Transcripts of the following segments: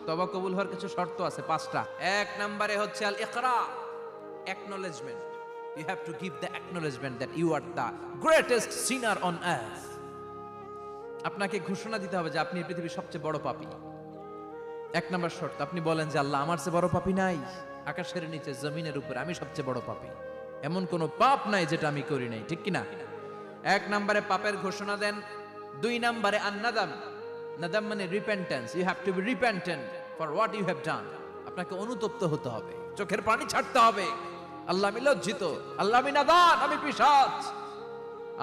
তওবা কবুল হওয়ার কিছু শর্ত আছে 5টা। এক নম্বরে হচ্ছে আল ইকরা, acknowledgement. You have to give the acknowledgement that you are the greatest sinner on earth. আপনাকে ঘোষণা দিতে হবে যে আপনি পৃথিবীর সবচেয়ে বড় পাপী। এক নম্বর শর্ত, আপনি বলেন যে আল্লাহ আমার চেয়ে বড় পাপী নাই, আকাশের নিচে জমিনের উপরে আমি সবচেয়ে বড় পাপী, এমন কোন পাপ নাই যেটা আমি করি নাই, ঠিক কিনা? এক নম্বরে পাপের ঘোষণা দেন। 2 নম্বরে আন-নাদাম, নাদাম মানে repentance. You have to be repentant for what you have done. আপনাকে অনুতপ্ত হতে হবে, চোখের পানি ছাড়তে হবে। আল্লাহ আমি লজ্জিত, আল্লাহ আমি নাদান, আমি পিশাচ,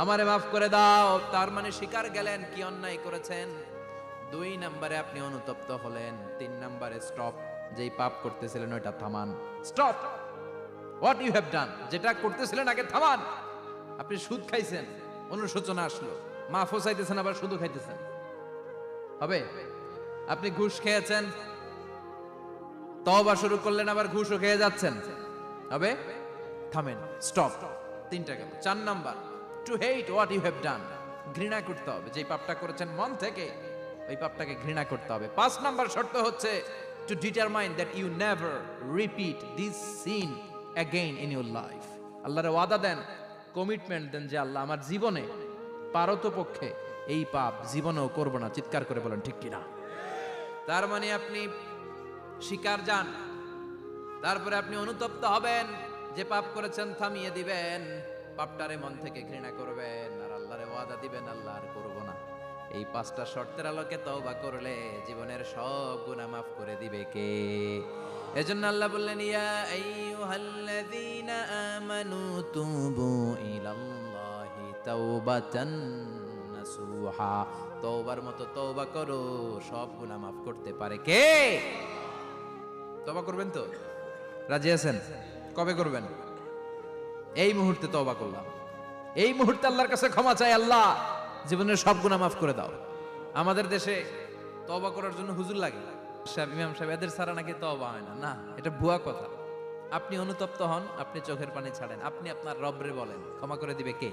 আমারে মাফ করে দাও। তার মানে স্বীকার গেলেন কি অন্যায় করেছেন। 2 নম্বরে আপনি অনুতপ্ত হলেন। 3 নম্বরে স্টপ, যেই পাপ করতেছিলেন ওইটা থামান। Stop what you have done, যেটা করতেছিলেন আগে থামান। আপনি সুদ খাইছেন, অনুশোচনা আসলো, মাফও চাইতেছেন, আবার সুদও খাইতেছেন, হবে? আপনি ঘুষ খেয়েছেন, তওবা শুরু করলেন, আবার ঘুষও খেয়ে যাচ্ছেন, হবে? থামেন, স্টপ। 3টা গেল। 4 number, to hate what you have done, ঘৃণা করতে হবে। যেই পাপটা করেছেন মন থেকে, ওই পাপটাকে ঘৃণা করতে হবে। 5 নাম্বার শর্ত হচ্ছে to determine that you never repeat this sin again in your life. আল্লাহর ওয়াদা দেন, কমিটমেন্ট দেন যে আল্লাহ আমার জীবনে পারতপক্ষে এই পাপ জীবনেও করব না। চিৎকার করে বলেন ঠিক কিনা? তার মানে আপনি স্বীকার যান, তারপরে আপনি অনুতপ্ত হবেন, যে পাপ করেছেন থামিয়ে দিবেন, পাপটারে মন থেকে ঘৃণা করবেন, আর আল্লাহরে ওয়াদা দিবেন আল্লাহ আর করব না। এই 5টা শর্তের আলোকে তওবা করলে জীবনের সব গুনাহ মাফ করে দিবে কে? এজন্য আল্লাহ বললেন, ইয়া আইয়ুহাল্লাযীনা আমানু তুবু ইলাল্লাহি তাওবাতান নাসুহা। তওবার মতো তওবা করো, সব গুনাহ মাফ করতে পারে কে? তওবা করবেন তো? রাজি আছেন? কবে করবেন? এই মুহূর্তে তওবা করলাম, এই মুহূর্তে আল্লাহর কাছে ক্ষমা চাই, আল্লাহ জীবনের সব গুনাহ মাফ করে দাও। আমাদের দেশে তওবা করার জন্য হুজুর লাগে, ইমাম সাহেব, এদের ছাড়া নাকি তওবা হয় না। না, এটা ভুয়া কথা। আপনি অনুতপ্ত হন, আপনি চোখের পানি ছাড়েন, আপনি আপনার রবরে বলেন, ক্ষমা করে দিবে কে?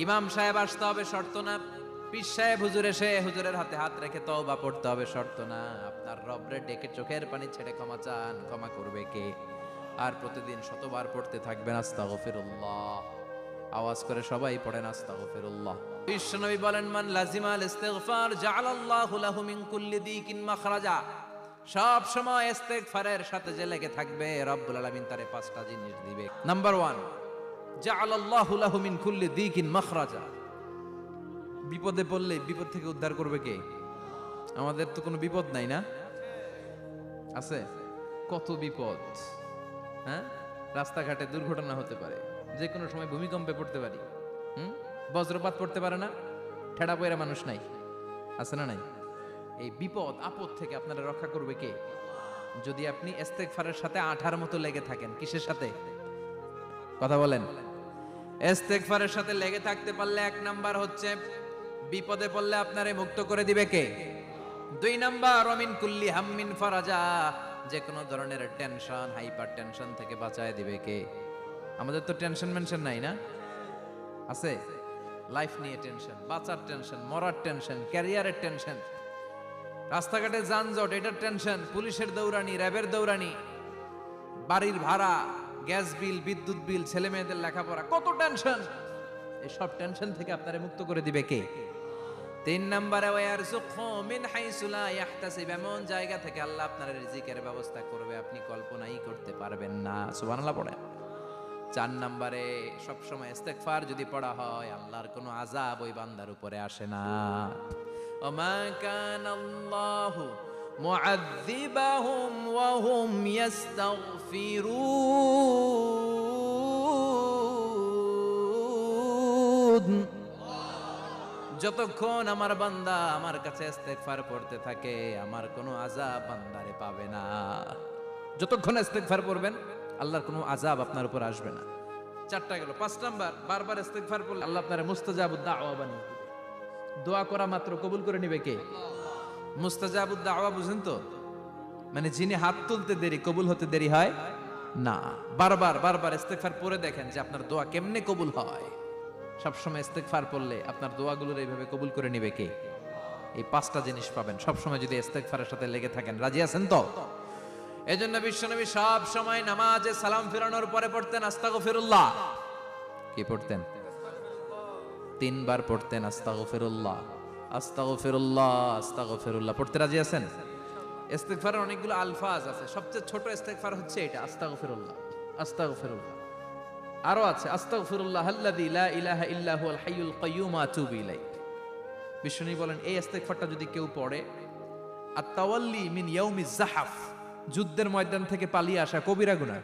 ইমাম সাহেব আসতে হবে শর্ত না, পীর সাহেব হুজুর এসে হুজুরের হাতে হাত রেখে তওবা পড়তে হবে শর্ত না। আপনার রবরে ডেকে চোখের পানি ছেড়ে ক্ষমা চান, ক্ষমা করবে কে? আর প্রতিদিন শতবার পড়তে থাকবেন আস্তাগফিরুল্লাহ। আওয়াজ করে সবাই পড়েন আস্তাগফিরুল্লাহ। বিশ্বনবী বলেন, মান লাজিমাল ইস্তিগফার জাআলাল্লাহু লাহু মিন কুল্লি দিকিন মাখরাজা। সব সময় ইস্তিগফারের সাথে যে লেগে থাকবে, রব্বুল আলামিন তারে 5টা জিনিস দিবে। নাম্বার 1, জাআলাল্লাহু লাহু মিন কুল্লি দিকিন মাখরাজা। বিপদে পড়লে বিপদ থেকে উদ্ধার করবে কে? আমাদের তো কোনো বিপদ নাই না? আছে? কত বিপদ, হ্যাঁ? রাস্তাঘাটে দুর্ঘটনা হতে পারে, যে কোনো সময় ভূমিকম্পে পড়তে পারি, বজ্রপাত পড়তে পারে না, ঠেড়া পয়রা মানুষ নাই, আছে না নাই? এই বিপদ আপদ থেকে আপনারা রক্ষা করবে কে? যদি আপনি ইস্তেগফারের সাথে আঠার মতো লেগে থাকেন। কিসের সাথে? কথা বলেন। ইস্তেগফারের সাথে লেগে থাকতে পারলে 1 নাম্বার হচ্ছে বিপদে পড়লে আপনারে মুক্ত করে দিবে কে? 2 নাম্বার, ওমিন কুল্লি হাম্মিন ফারাজা। যে কোনো ধরনের টেনশন, হাইপার টেনশন থেকে বাঁচায় দিবে কে? আমাদের তো টেনশন মেনশন নাই না? আছে? লাইফ নিয়ে টেনশন, বাঁচার টেনশন, মরার টেনশন, ক্যারিয়ারের টেনশন, রাস্তাঘাটে যানজট, এটার টেনশন, পুলিশের দৌড়ানি, র্যাবের দৌড়ানি, বাড়ির ভাড়া, গ্যাস বিল, বিদ্যুৎ বিল, ছেলে মেয়েদের লেখাপড়া, কত টেনশন। এই সব টেনশন থেকে আপনারে মুক্ত করে দিবে কে? 3 নম্বরে, ওয়ারযুকহু মিন হাইসু লা ইয়াহতাসিব। এমন জায়গা থেকে আল্লাহ আপনার রিজিকের ব্যবস্থা করবে আপনি কল্পনাই করতে পারবেন না। সুবহানাল্লাহ পড়েন। 4 নম্বরে, সবসময় ইস্তেগফার যদি পড়া হয়, আল্লাহর কোনো আযাব ওই বান্দার উপরে আসে না। ওমা কানাল্লাহু মুআযযিবাহুম ওয়া হুম ইস্তাগফিরুন। যতক্ষণ আমার বান্দা আমার কাছে ইস্তেগফার পড়তে থাকে, আমার কোনো আযাব বান্দারে পাবে না। যতক্ষণ ইস্তেগফার পড়বেন, আল্লাহর কোনো আযাব আপনার উপর আসবে না। 4টা গেল। 5 নাম্বার, বারবার ইস্তেগফার পড়লে আল্লাহ আপনারে মুস্তাজাবুদ দাওয়া বানিয়ে দিবে। দোয়া করা মাত্র কবুল করে নিবে কে? মুস্তাজাবুদ দাওয়া বুঝেন তো? মানে যিনি হাত তুলতে দেরি, কবুল হতে দেরি হয় না। বারবার ইস্তেগফার পড়ে দেখেন যে আপনার দোয়া কেমনে কবুল হয়। সবসময় ইস্তেগফার পড়লে আপনার দোয়াগুলোর এইভাবে কবুল করে নিবে কে? এই 5টা জিনিস পাবেন সবসময় যদি ইস্তেগফারের সাথে লেগে থাকেন। রাজি আছেন তো? এজন্য বিশ্বনবী সব সময় নামাজে সালাম ফিরানোর পরে পড়তেন আস্তাগফিরুল্লাহ। কি পড়তেন? 3 বার পড়তেন আস্তাগফিরুল্লাহ, আস্তাগফিরুল্লাহ, আস্তাগফিরুল্লাহ। পড়তে রাজি আছেন? ইস্তেগফারের অনেকগুলো আলফাজ আছে, সবচেয়ে ছোট ইস্তেগফার হচ্ছে এটা, আস্তাগফিরুল্লাহ, আস্তাগফিরুল্লাহ। আরো আছে আস্তাগফিরুল্লাহ আল্লাযী লা ইলাহা ইল্লা হুয়াল হাইয়ুল কাইয়্যুম আতুবু ইলাইহি। বিষ্ণু বলেন এই ইস্তেগফারটা যদি কেউ পড়ে, আত-তাওয়াল্লি মিন ইয়াউমিজ যাহাফ, যুদ্ধের ময়দান থেকে পালিয়ে আসা কবিরা গুনাহ।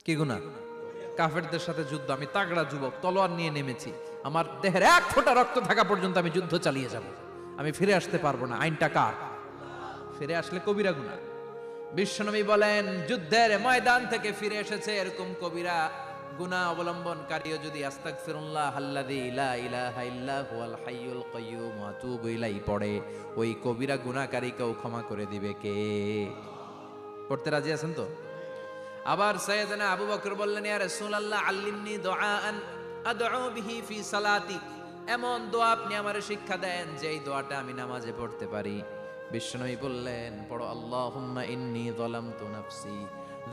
কি গুনাহ? কাফেরদের সাথে যুদ্ধ, আমি তাগড়া যুবক, তলোয়ার নিয়ে নেমেছি, আমার দেহের 1 ফোঁটা রক্ত থাকা পর্যন্ত আমি যুদ্ধ চালিয়ে যাব, আমি ফিরে আসতে পারবো না, আইনটা কার? ফিরে আসলে কবিরা গুনাহ। বিশ্বনবী বলেন যুদ্ধের ময়দান থেকে ফিরে এসেছে এরকম কবিরা গুনাহ অবলম্বনকারীও যদি আস্তাগফিরুল্লাহ আল্লাযী লা ইলাহা ইল্লা হুয়াল হাইয়ুল কাইয়্যুম ওয়া আতুবু ইলাইহি পড়ে, ওই কবিরা গুনাহকারীকেও ক্ষমা করে দিবে কে? পড়তে রাজি আছেন তো? আবার সাইয়েদনা আবু বকর বললেন ইয়া রাসূলুল্লাহ আল্লিমনি দুআআন আদউ বিহি ফি সালাতি, এমন দোয়া আপনি আমারে শিক্ষা দেন যে এই দোয়াটা আমি নামাজে পড়তে পারি। বিশ্বনবী বললেন পড়ো আল্লাহুম্মা ইন্নী যালামতু নাফসি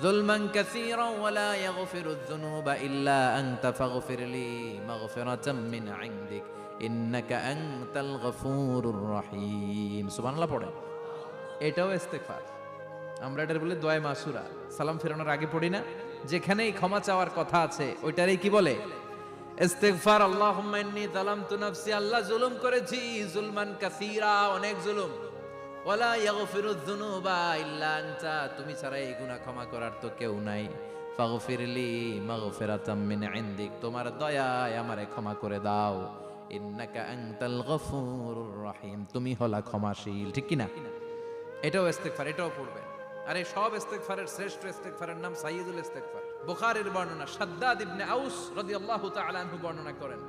যুলমান কাসীরা ওয়া লা ইয়াগফিরুয যুনুবা ইল্লা আনতা ফাগফিরলি মাগফিরাতাম মিন ইনদিক ইন্নাকা আনতাল গফুরুর রহিম। সুবহানাল্লাহ পড়েন। এটাও ইস্তেগফার। আমরা এটার বলে দোয়া মাসুরা, সালাম ফেরানোর আগে পড়ি না? যেখানেই ক্ষমা চাওয়ার কথা আছে ওইটারই কি বলে? ইস্তেগফার। আল্লাহুম্মা ইন্নী যালামতু নাফসি, আল্লাহ জুলুম করেছি, যুলমান কাসীরা, অনেক জুলুম, ওয়ালা ইয়াগফিরুয যুনুবা ইল্লা আনতা, তুমি ছাড়া এই গুনাহ ক্ষমা করার তো কেউ নাই। ফাগফিরলি মাগফিরাতাম মিন ইনদিক, তোমার দয়ায় আমারে ক্ষমা করে দাও। ইন্নাকা আনতাল গফুরুর রহিম, তুমি হলা ক্ষমাশীল। ঠিক কি না? এটাও ইস্তেগফার, এটাও পড়বেন। আর এই সব ইস্তেগফারের শ্রেষ্ঠ ইস্তেগফারের নাম সাইয়্যিদুল ইস্তেগফার। বুখারীর বর্ণনা, শাদ্দাদ ইবনে আউস রাদিয়াল্লাহু তাআলা আনহু বর্ণনা করেন,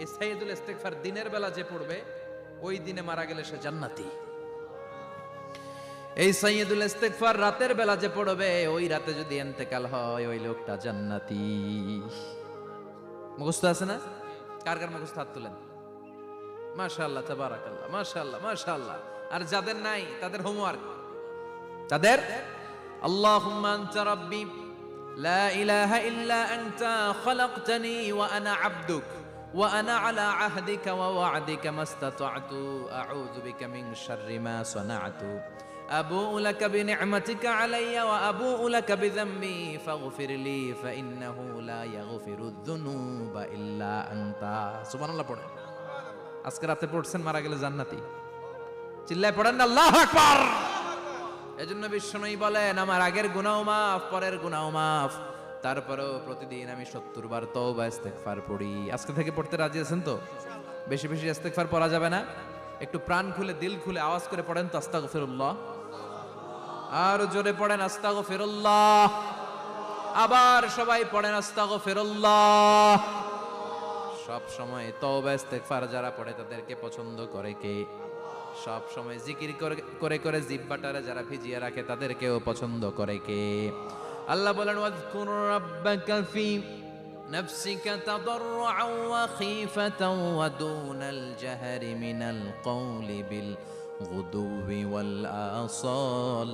এই সাইয়্যিদুল ইস্তেগফার দিনের বেলা যে পড়বে ওই দিনে মারা গেলে সে জান্নাতি। এই সাইয়্যিদুল ইস্তেগফার রাতের বেলা যে পড়বে ওই রাতে যদি ইন্তেকাল হয় ওই লোকটা জান্নাতি। মুখস্থ আছে না? কার কার মুখস্থ হাত তুলেন? মাশাআল্লাহ, তাবারাকাল্লাহ, মাশাআল্লাহ, মাশাআল্লাহ। আর যাদের নাই তাদের হোমওয়ার্ক, তাদের আল্লাহুম্মা আনতা রাব্বি লা ইলাহা ইল্লা আনতা খালাকতানি ওয়া আনা আবদুক ওয়া আনা আলা আহদিকা ওয়া ওয়া'দিকা মাস্তাতা'তু আউযু বিকা মিন শাররি মা সানা'তু আবুউ লাকা বিনি'মাতিকা আলাইয়া ওয়া আবুউ লাকা বিযামবি ফাগফিরলি ফাইন্নাহু লা ইয়াগফিরুয যুনুবা ইল্লা আনতা। সুবহানাল্লাহ পড়েন। আজকে রাতে পড়ছেন, মারা গেলে জান্নাতি। চিল্লায় পড়েন না আল্লাহু আকবার। এজন্য বিশ্বনবী বলেন আমার আগের গুনাহ মাফ, পরের গুনাহ মাফ, তারপরেও প্রতিদিন আমি 70 বার তওবা ইস্তেগফার পড়ি। আজকে থেকে পড়তে রাজি আছেন তো? বেশি বেশি ইস্তেগফার পড়া যাবে না? একটু প্রাণ খুলে দিল খুলে আওয়াজ করে পড়েন তো আস্তাগফিরুল্লাহ। আর জোরে পড়েন আস্তাগফিরুল্লাহ। আবার সবাই পড়েন আস্তাগফিরুল্লাহ। সব সময় তওবা ইস্তেগফার যারা পড়ে তাদেরকে পছন্দ করে কে? সব সময় জিকির করে করে জিহ্বাটারে যারা ভিজিয়ে রাখে তাদেরকেও পছন্দ করে কে? আল্লাহ বলেন ওয়াজকুর রাব্বাকা ফি নাফসিকা তাদাররুআন ওয়া খীফাতান ওয়া দুনাল জাহরি মিনাল কওলি বিল গুদুবি ওয়াল আসাল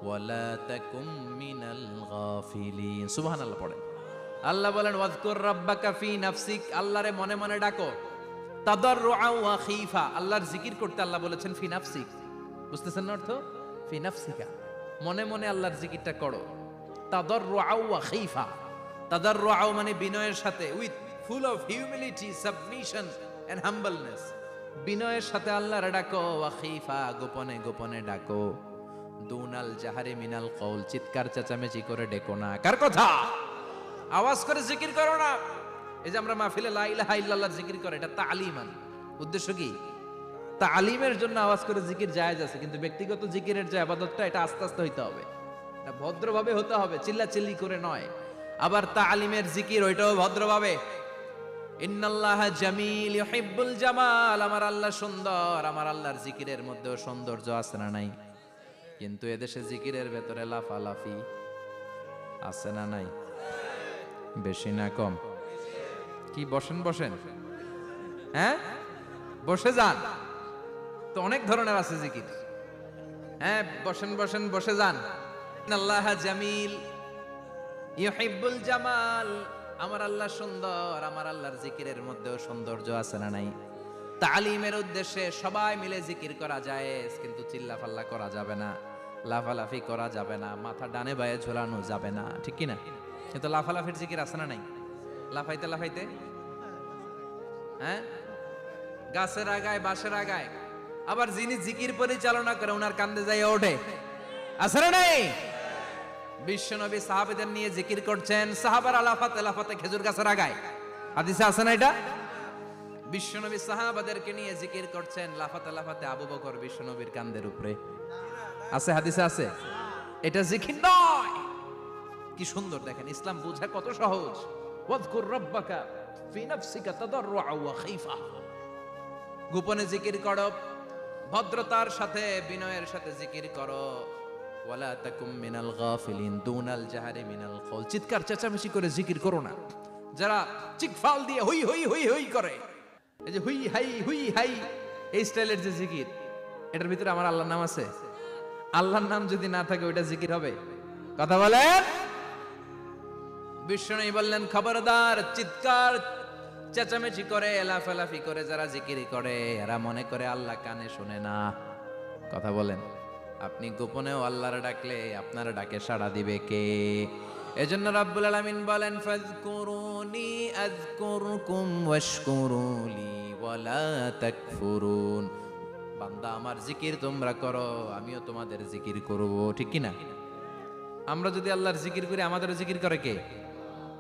ওয়া লা তাকুম মিনাল গাফিলিন। সুবহানাল্লাহ পড়েন। আল্লাহ বলেন ওয়াজকুর রাব্বাকা ফি নাফসিক, আল্লাহরে মনে মনে ডাকো। তাদাররুআন ওয়া খীফা, আল্লাহর জিকির করতে আল্লাহ বলেছেন ফি নাফসিক। বুঝতেছেন না অর্থ? ফি নাফসিকা, মনে মনে আল্লাহর জিকিরটা করো। তাদাররুআন ওয়া খীফা, তাদাররুআন মানে বিনয়ের সাথে, with full of humility, submission and humbleness. বিনয়ের সাথে আল্লাহরে ডাকো। ওয়া খীফা, গোপনে গোপনে ডাকো। দুনাল জাহারি মিনাল কওল, চিৎকার চেঁচামেচি করে ডেকো না। কার কথা? আওয়াজ করে জিকির করো না। এই যে আমরা মাহফিলে লা ইলাহা ইল্লাল্লাহ জিকির করে, এটা তালিমান। উদ্দেশ্য কি? তালিমের জন্য আওয়াজ করে জিকির জায়েজ আছে, কিন্তু ব্যক্তিগত জিকিরের যে ইবাদতটা এটা আস্তে আস্তে হইতে হবে, এটা ভদ্রভাবে হতে হবে, চিল্লাচিল্লি করে নয়। আবার তালিমের জিকির ওইটাও ভদ্রভাবে। ইন্নাল্লাহা জামিল ইউহিব্বুল জামাল, আমার আল্লাহ সুন্দর, আমার আল্লাহর জিকিরের মধ্যেও সৌন্দর্য আছে না নাই? কিন্তু এদেশে জিকিরের ভেতরে লাফালাফি আছে না নাই? বেশি না কম? কি বসেন বসেন, হ্যাঁ বসে যান। তো অনেক ধরনের আছে জিকির। হ্যাঁ, বসেন বসেন, বসে যান। আল্লাহ জামিল ইউহিব্বুল জামাল, আমার আল্লাহ সুন্দর। আমার আল্লাহর জিকিরের মধ্যেও সৌন্দর্য আছে না নাই? তালিমের উদ্দেশ্যে সবাই মিলে জিকির করা যায়, কিন্তু চিল্লাফাল্লা করা যাবে না, লাফালাফি করা যাবে না, মাথা ডানে বায়ে ঝোলানো যাবে না, ঠিক কি না? কিন্তু লাফালাফির জিকির আছে না নাই? লাফাইতে লাফাইতে, হ্যাঁ, গাছের আগায় বাঁশের আগায়। আবার যিনি জিকির পরিচালনা করে ওনার কান্দে যাই ওঠে, আছে না নাই? বিশ্বনবী সাহাবীদের নিয়ে জিকির করছেন, সাহাবারা লাফাতে লাফাতে খেজুর গাছের আগায়। হাদিসে আছে না এটা? বিশ্বনবী সাহাবাদেরকে নিয়ে জিকির করছেন, লাফাতে লাফাতে আবু বকর বিশ্বনবীর কান্দের উপরে। আছে, হাদিসে আছে। এটা জিকির নয়। কি সুন্দর দেখেন, ইসলাম বোঝা কত সহজ। ওয়াযকুর রাব্বাকা ফি নাফসিকা তাদাররুআ ওয়া খাইফা, গোপনে জিকির করো, ভদ্রতার সাথে বিনয়ের সাথে জিকির করো। ওয়ালা তাকুম মিনাল গাফিলিন দুনাল জাহারি মিনাল কওল, চিৎকার চেঁচামেচি করে জিকির করো না। যারা চিকফাল দিয়ে হুই হুই হুই হুই করে, এই যে হুই হাই এই স্টাইলের যে জিকির, এটার ভিতরে আমার আল্লাহর নাম আছে? আল্লাহর নাম যদি না থাকে ওইটা জিকির হবে? কথা বলেন। বিষ্ণু বললেন, খবরদার, চিৎকার চেঁচামেচি করে লাফালাফি করে যারা জিকির করে এরা মনে করে আল্লাহ কানে শুনে না। কথা বলেন। আপনি গোপনেও আল্লাহর ডাকলে আপনার ডাকে সাড়া দিবে কে? এজন্য রাব্বুল আলামিন বলেন, ফাযকুরুনি আযকুরকুম ওয়াশকুরুলি ওয়ালা তাকফুরুন। বান্দা, আমার জিকির তোমরা করো, আমিও তোমাদের জিকির করব, ঠিক কি না? আমরা যদি আল্লাহর জিকির করি, আমাদেরও জিকির করে কে?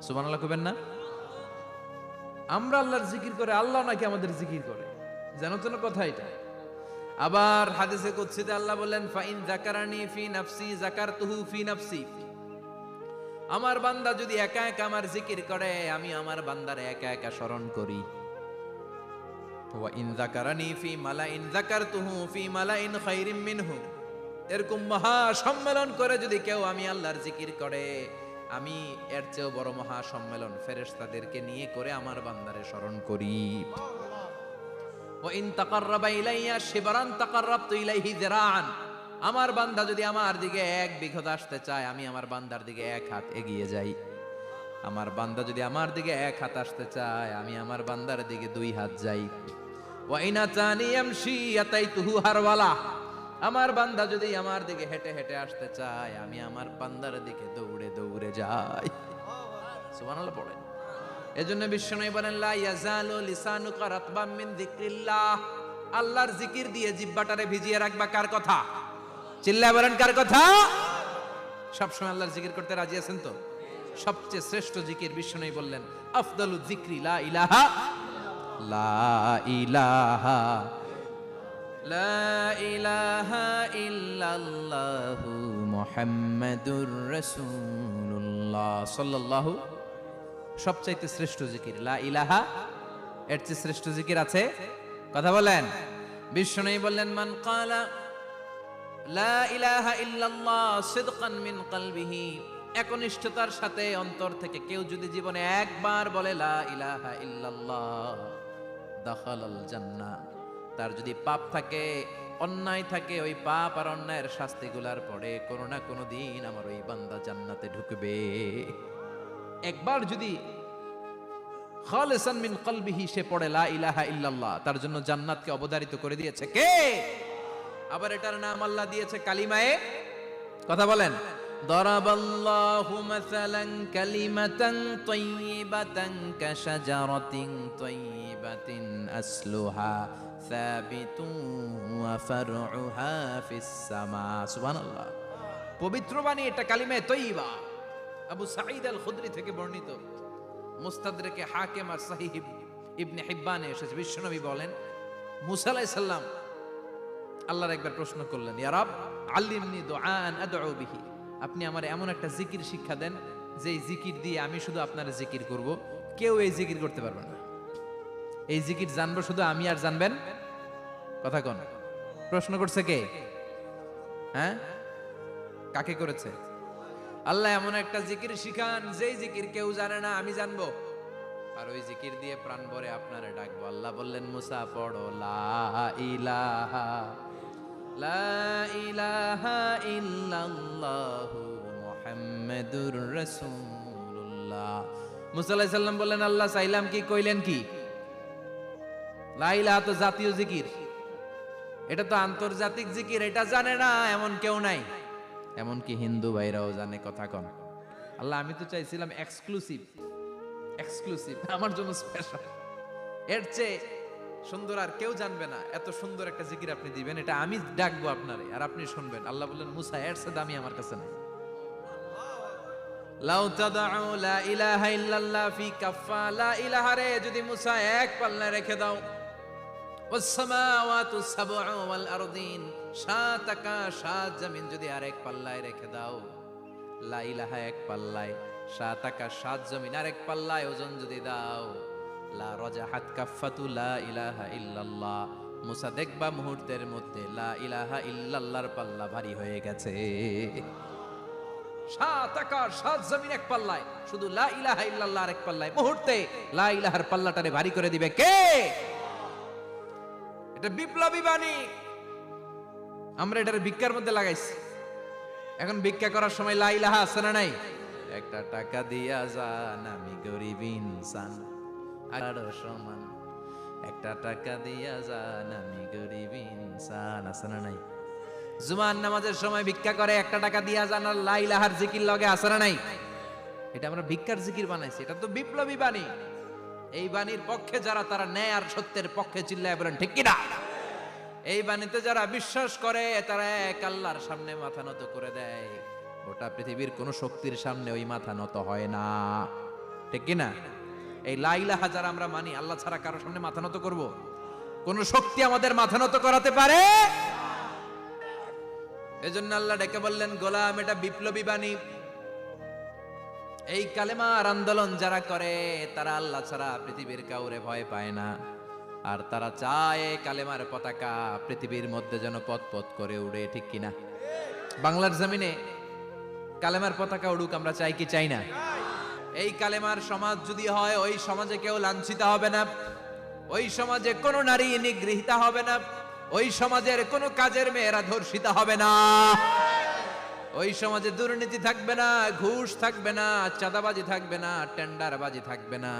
সুবহানাল্লাহ কইবেন না? আমরা আল্লাহর জিকির করে, আল্লাহ নাকি আমাদের জিকির করে, জানো কথা এটা। আবার হাদিসে কুদসিতে আল্লাহ বলেন, ফাইন যাকারানি ফি নাফসি যাকারতুহু ফি নাফসি। আমার বান্দা যদি একা একা আমার জিকির করে, আমি আমার বান্দারে একা একা স্মরণ করি। ওয়া ইন যাকারানি ফি মালাইন যাকারতুহু ফি মালাইন খায়রিম মিনহু। এরকম মহা সম্মেলন করে যদি কেউ আমি আল্লাহর জিকির করে, আমি এর চেয়েও বড় মহা সম্মেলন ফেরেশতাদেরকে নিয়ে করে আমার বান্দারে স্মরণ করি। ওয়া ইন তাকাররাবা ইলাইয়া শিবরান তাকাররাবতু ইলাইহি যিরাআন। আমার বান্দা যদি আমার দিকে এক বিঘত আসতে চায়, আমি আমার বান্দার দিকে এক হাত এগিয়ে যাই। আমার বান্দা যদি আমার দিকে এক হাত আসতে চায়, আমি আমার বান্দার দিকে দুই হাত যাই। ওয়া ইন আতানি ইয়ামশি আতাইতুহু হারওয়ালা। আমার বান্দা যদি আমার দিকে হেঁটে হেঁটে আসতে চায়, আমি আমার বান্দার দিকে দৌড়ে দৌড়ে যাই। সুবহানাল্লাহ পড়েন। এজন্য বিশ্বনবী বলেন, লা ইয়াজালু লিসানুকা রাতবাম মিন যিকরিল্লাহ। আল্লাহর জিকির দিয়ে জিহ্বাটারে ভিজিয়ে রাখবা। কার কথা? চিল্লায় বলেন, কার কথা? সবসময় আল্লাহর জিকির করতে রাজি আছেন তো? সবচেয়ে শ্রেষ্ঠ জিকির বিশ্বনবী বললেন, আফদালু যিকরি লা ইলাহা লা ইলাহা লা ইলাহা ইল্লাল্লাহু মুহাম্মাদুর রাসূলুল্লাহ সাল্লাল্লাহু। সবচাইতে শ্রেষ্ঠ জিকির লা ইলাহা। এর চেয়ে শ্রেষ্ঠ জিকির আছে? কথা বলেন। বিশ্বনবী বললেন, মান ক্বালা লা ইলাহা ইল্লাল্লাহ সিদকান মিন কলবিহি, একনিষ্ঠতার সাথে অন্তর থেকে কেউ যদি জীবনে একবার বলে লা ইলাহা ইল্লাল্লাহ, দাখালাল জান্নাহ। তার যদি পাপ থাকে, অন্যায় থাকে, ওই পাপ আর অন্যায়ের শাস্তিগুলার পরে কোনো না কোনো দিন আমার ওই বান্দা জান্নাতে ঢুকবে। একবার যদি খালিসান মিন কলবিহি সে পড়ে লা ইলাহা ইল্লাল্লাহ, তার জন্য জান্নাতকে অবধারিত করে দিয়েছে কে? আবার এটার নাম আল্লাহ দিয়েছে কালিমায়ে। কথা বলেন। দরাবাল্লাহু মাসালান কালিমাতান তাইয়িবাতান কাশাজারাতিন তাইয়িবাতিন আসলুহা সাবিতুন ওয়া ফারউহা ফিস সামা। সুবহানাল্লাহ। পবিত্র বাণী এটা কালিমায়ে তাইয়িবা। আবু সাঈদ আল খুদরি থেকে বর্ণিত, মুস্তাদরেকে হাকিম আর সহিহ ইবনে হিব্বানে এসেছে। বিশ্বনবী বলেন, মুসা আলাইহিস সালাম আল্লাহর একবার প্রশ্ন করলেন, ইয়া রাব আল্লিমনি দুআন আদউ বিহি, আপনি আমার এমন একটা জিকির শিক্ষা দেন যে এই জিকির দিয়ে আমি শুধু আপনার জিকির করব, কেউ এই জিকির করতে পারবে না। এই জিকির জানবো শুধু আমি, আর জানবেন। কথা কোন? প্রশ্ন করছে কে? হ্যাঁ, কাকে করেছে? আল্লাহ এমন একটা জিকির শিখান যেই জিকির কেউ জানে না, আমি জানবো। আর ওই জিকির দিয়ে প্রাণ ভরে আপনারে ডাকবো। আল্লাহ বললেন মুসা পড়ো লা ইলাহা লা ইলাহা ইল্লাল্লাহু মুহাম্মাদুর রাসূলুল্লাহ। মুসা আলাইহিস সালাম বললেন আল্লাহ চাইলাম কি, কইলেন কি? লা ইলাহা তো জাতীয় জিকির, এটা তো আন্তর্জাতিক জিকির, এটা জানে না এমন কেউ নাই। এমনকি হিন্দু ভাইরাও জানে। কথা কন আল্লাহ, আমি তো চাইছিলাম এক্সক্লুসিভ, আমার জন্য স্পেশাল, এর চেয়ে সুন্দর আর কেউ জানবে না। এত সুন্দর একটা জিকির আপনি দিবেন, এটা আমি ডাকবো আপনারে আর আপনি শুনবেন। আল্লাহ বললেন মুসা এর চেয়ে দামি আমার কাছে নাই। লাউ তাদউ লা ইলাহা ইল্লাল্লাহ ফি কাফা, লা ইলাহা রে যদি মুসা এক পাল্লায় রেখে দাও, ওয়াস সামাওয়াতু সাবউ ওয়াল আরদিন, সাত আকাশ সাত জমিন যদি আরেক পাল্লায় রেখে দাও, লা ইলাহা এক পাল্লায়, সাত আকাশ সাত জমিন আরেক পাল্লায় ওজন যদি দাও, লা রাজাহাত কাফাতু লা ইলাহা ইল্লাল্লাহ, মুসা দেখবা মুহূর্তের মধ্যে লা ইলাহা ইল্লাল্লাহর পাল্লা ভারী হয়ে গেছে। সাত আকাশ সাত জমিন এক পাল্লায়, শুধু লা ইলাহা ইল্লাল্লাহ আরেক পাল্লায়, মুহূর্তে লা ইলাহার পাল্লাটারে ভারী করে দিবে কে? এটা বিপ্লবী বাণী। আমরা এটার ভিক্ষার মধ্যে লাগাইছি। এখন ভিক্ষা করার সময় লা ইলাহা আছে না নাই? একটা টাকা দিয়া যান আমি গরিব ইনসান, আরো সমান, একটা টাকা দিয়া যান আমি গরিব ইনসান, আছে না নাই? জুমার নামাজের সময় ভিক্ষা করে একটা টাকা দিয়া যান, আর লা ইলাহার জিকির লগে আছে না নাই? এটা আমরা ভিক্ষার জিকির বানাইছি, এটা তো বিপ্লবী বাণী। এই বাণীর পক্ষে যারা, তারা ন্যায় আর সত্যের পক্ষে চিল্লায় বলেন ঠিক কিনা? এই বাণীতে যারা বিশ্বাস করে তারা এক আল্লাহর সামনে মাথা নত করে দেয়। গোটা পৃথিবীর কোন শক্তির সামনে ওই মাথা নত হয় না, ঠিক কিনা? এই লা ইলাহা যারা আমরা মানি, আল্লাহ ছাড়া কারো সামনে মাথা নত করব? কোন শক্তি আমাদের মাথা নত করাতে পারে? এজন্য আল্লাহ ডেকে বললেন গোলাম, এটা বিপ্লবী বাণী। এই কালেমার আন্দোলন যারা করে তারা আল্লাহ ছাড়া পৃথিবীর কাউরে ভয় পায় না। আর তারা চায় কালেমার পতাকা পৃথিবীর মধ্যে যেন পথ পথ করে উড়ে, ঠিক কিনা? বাংলার জমিনে কালেমার পতাকা উড়ুক, আমরা চাই কি চাই না? এই কালেমার সমাজ যদি হয়, ওই সমাজে কেউ লাঞ্ছিত হবে না, ওই সমাজে কোনো নারী নিগৃহীতা হবে না, ওই সমাজের কোনো কাজের মেয়েরা ধর্ষিতা হবে না, ওই সমাজে দুর্নীতি থাকবে না, ঘুষ থাকবে না, চাঁদাবাজি থাকবে না, টেন্ডারবাজি থাকবে না।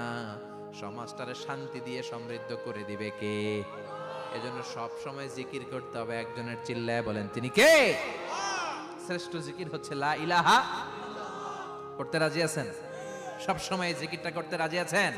সমাজটারে শান্তি দিয়ে সমৃদ্ধ করে দিবে কে? এজন্য সব সময় জিকির করতে হবে একজনের, চিল্লায় বলেন তিনি কে? শ্রেষ্ঠ জিকির হচ্ছে লা ইলাহা। করতে রাজি আছেন? সব সময় জিকিরটা করতে রাজি আছেন?